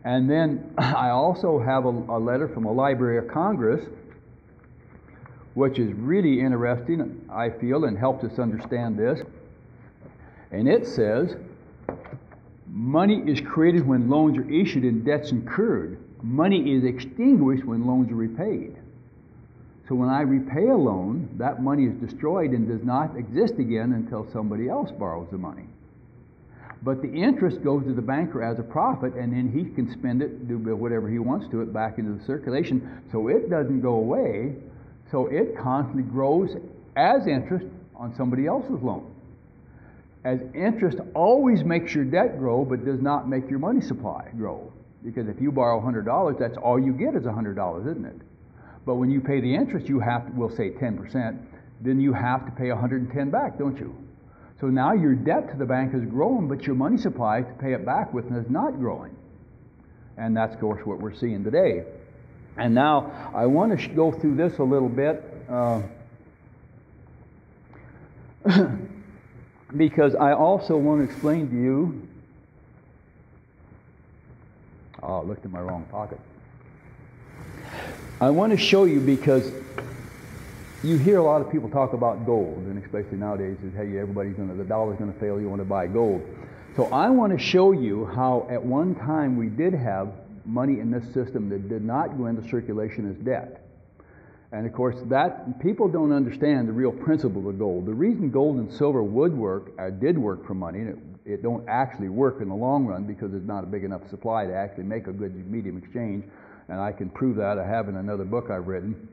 And then I also have a letter from a Library of Congress, which is really interesting, I feel, and helps us understand this. And it says, money is created when loans are issued and debts incurred. Money is extinguished when loans are repaid. So when I repay a loan, that money is destroyed and does not exist again until somebody else borrows the money. But the interest goes to the banker as a profit, and then he can spend it, do whatever he wants to it back into the circulation. So it doesn't go away. So it constantly grows as interest on somebody else's loan. As interest always makes your debt grow, but does not make your money supply grow. Because if you borrow $100, that's all you get is $100, isn't it? But when you pay the interest, you have to, we'll say 10%, then you have to pay 110 back, don't you? So now your debt to the bank has grown, but your money supply to pay it back with is not growing. And that's, of course, what we're seeing today. And now I want to go through this a little bit because I also want to explain to you. Oh, I looked in my wrong pocket. I want to show you because you hear a lot of people talk about gold, and especially nowadays, is hey, the dollar's going to fail, you want to buy gold. So I want to show you how at one time we did have money in this system that did not go into circulation as debt. And of course, that people don't understand the real principle of gold. The reason gold and silver would work, or did work for money, and it don't actually work in the long run because there's not a big enough supply to actually make a good medium exchange. And I can prove that. I have in another book I've written.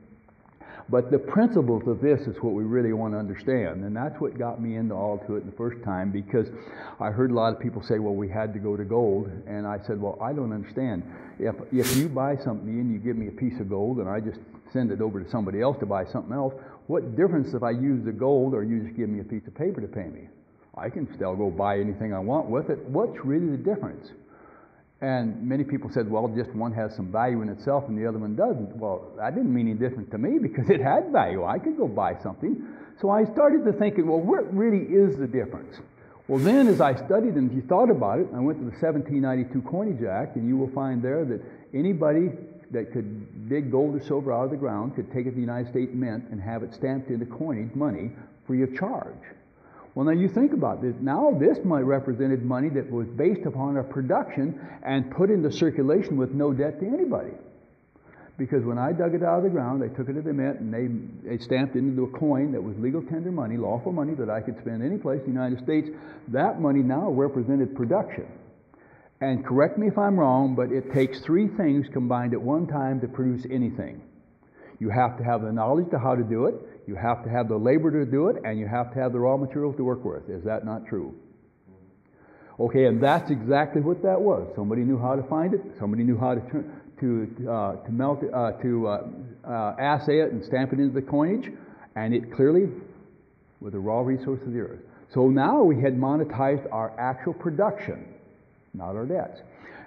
But the principles of this is what we really want to understand. And that's what got me into all to it the first time, because I heard a lot of people say, well, we had to go to gold. And I said, well, I don't understand. If you buy something and you give me a piece of gold and I just send it over to somebody else to buy something else, what difference if I use the gold or you just give me a piece of paper to pay me? I can still go buy anything I want with it. What's really the difference? And many people said, well, just one has some value in itself and the other one doesn't. Well, that didn't mean any different to me because it had value. I could go buy something. So I started to thinking, well, what really is the difference? Well, then as I studied and you thought about it, I went to the 1792 Coinage Act, and you will find there that anybody that could dig gold or silver out of the ground could take it to the United States Mint and have it stamped into coinage money free of charge. Well, now you think about this. Now this money represented money that was based upon a production and put into circulation with no debt to anybody. Because when I dug it out of the ground, they took it to the mint and they stamped it into a coin that was legal tender money, lawful money that I could spend any place in the United States. That money now represented production. And correct me if I'm wrong, but it takes three things combined at one time to produce anything. You have to have the knowledge to how to do it, you have to have the labor to do it, and you have to have the raw materials to work with. Is that not true? Okay, and that's exactly what that was. Somebody knew how to find it, somebody knew how to melt it, assay it and stamp it into the coinage, and it clearly was the raw resource of the earth. So now we had monetized our actual production, not our debts.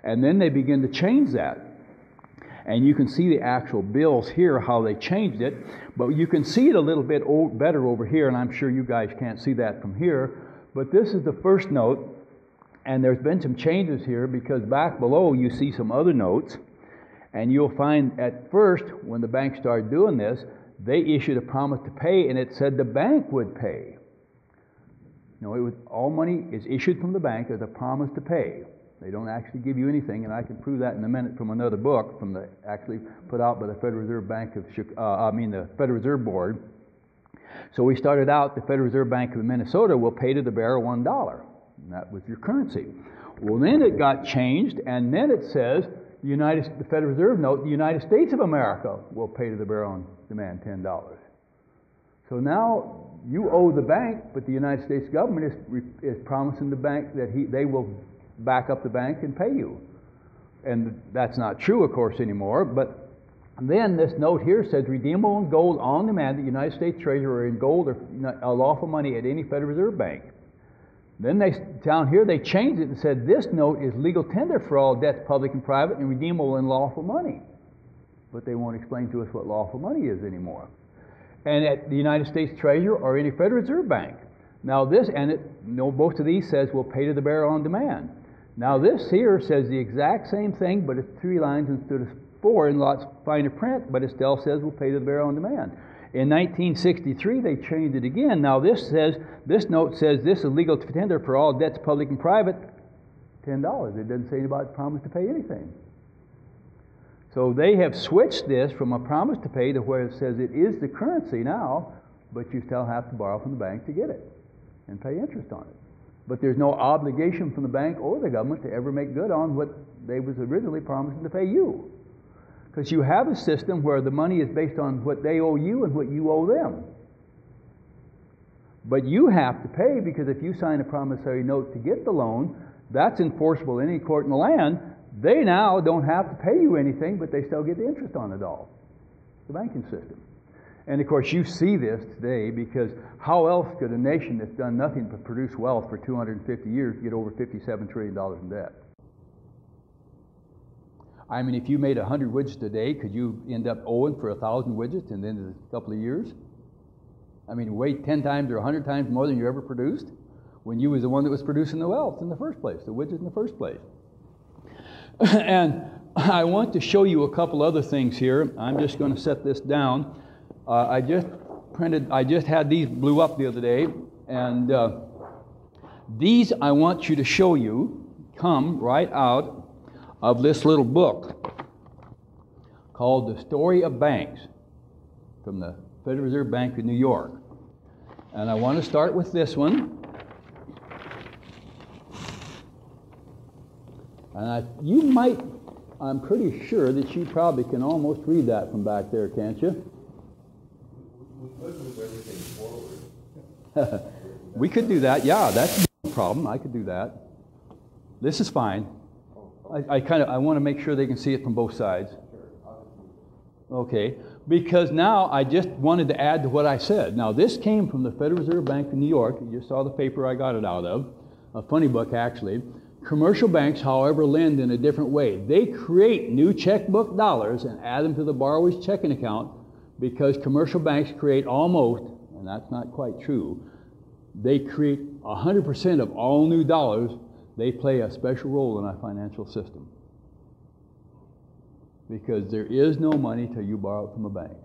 And then they begin to change that. And you can see the actual bills here, how they changed it. But you can see it a little bit better over here, and I'm sure you guys can't see that from here. But this is the first note, and there's been some changes here because back below you see some other notes. And you'll find at first, when the bank started doing this, they issued a promise to pay, and it said the bank would pay. No, all money is issued from the bank as a promise to pay. They don't actually give you anything, and I can prove that in a minute from another book, from the actually put out by the Federal Reserve Bank of the Federal Reserve Board. So we started out, the Federal Reserve Bank of Minnesota will pay to the bearer $1, and that was your currency. Well, then it got changed, and then it says the Federal Reserve note, the United States of America will pay to the bearer on demand $10. So now you owe the bank, but the United States government is promising the bank that they will back up the bank and pay you. And that's not true, of course, anymore. But then this note here says redeemable in gold on demand, the United States Treasury or in gold or lawful money at any Federal Reserve Bank. Then down here they changed it and said this note is legal tender for all debts, public and private, and redeemable in lawful money. But they won't explain to us what lawful money is anymore. And at the United States Treasury or any Federal Reserve Bank. Now this, both of these says we'll pay to the bearer on demand. Now this here says the exact same thing, but it's 3 lines instead of 4 in lots finer print, but it still says we'll pay to the bearer on demand. In 1963, they changed it again. Now this note says this is legal tender for all debts, public and private, $10. It doesn't say anything about promise to pay anything. So they have switched this from a promise to pay to where it says it is the currency now, but you still have to borrow from the bank to get it and pay interest on it. But there's no obligation from the bank or the government to ever make good on what they was originally promising to pay you. Because you have a system where the money is based on what they owe you and what you owe them. But you have to pay, because if you sign a promissory note to get the loan, that's enforceable in any court in the land. They now don't have to pay you anything, but they still get the interest on it all. The banking system. And of course you see this today, because how else could a nation that's done nothing but produce wealth for 250 years get over $57 trillion in debt? I mean, if you made 100 widgets today, could you end up owing for 1,000 widgets in the end of a couple of years? I mean, weigh 10 times or 100 times more than you ever produced when you was the one that was producing the wealth in the first place, the widgets in the first place. And I want to show you a couple other things here. I'm just going to set this down. I just had these blew up the other day, and these I want you to show you come right out of this little book called The Story of Banks from the Federal Reserve Bank of New York. And I want to start with this one. And you might, I'm pretty sure that you probably can almost read that from back there, can't you? We could move everything forward. We could do that, yeah, that's no problem. I could do that. This is fine. I want to make sure they can see it from both sides. Okay, because now I just wanted to add to what I said. Now this came from the Federal Reserve Bank of New York. You just saw the paper I got it out of. A funny book, actually. Commercial banks, however, lend in a different way. They create new checkbook dollars and add them to the borrower's checking account, because commercial banks create almost, and that's not quite true, they create 100% of all new dollars. They play a special role in our financial system, because there is no money till you borrow it from a bank.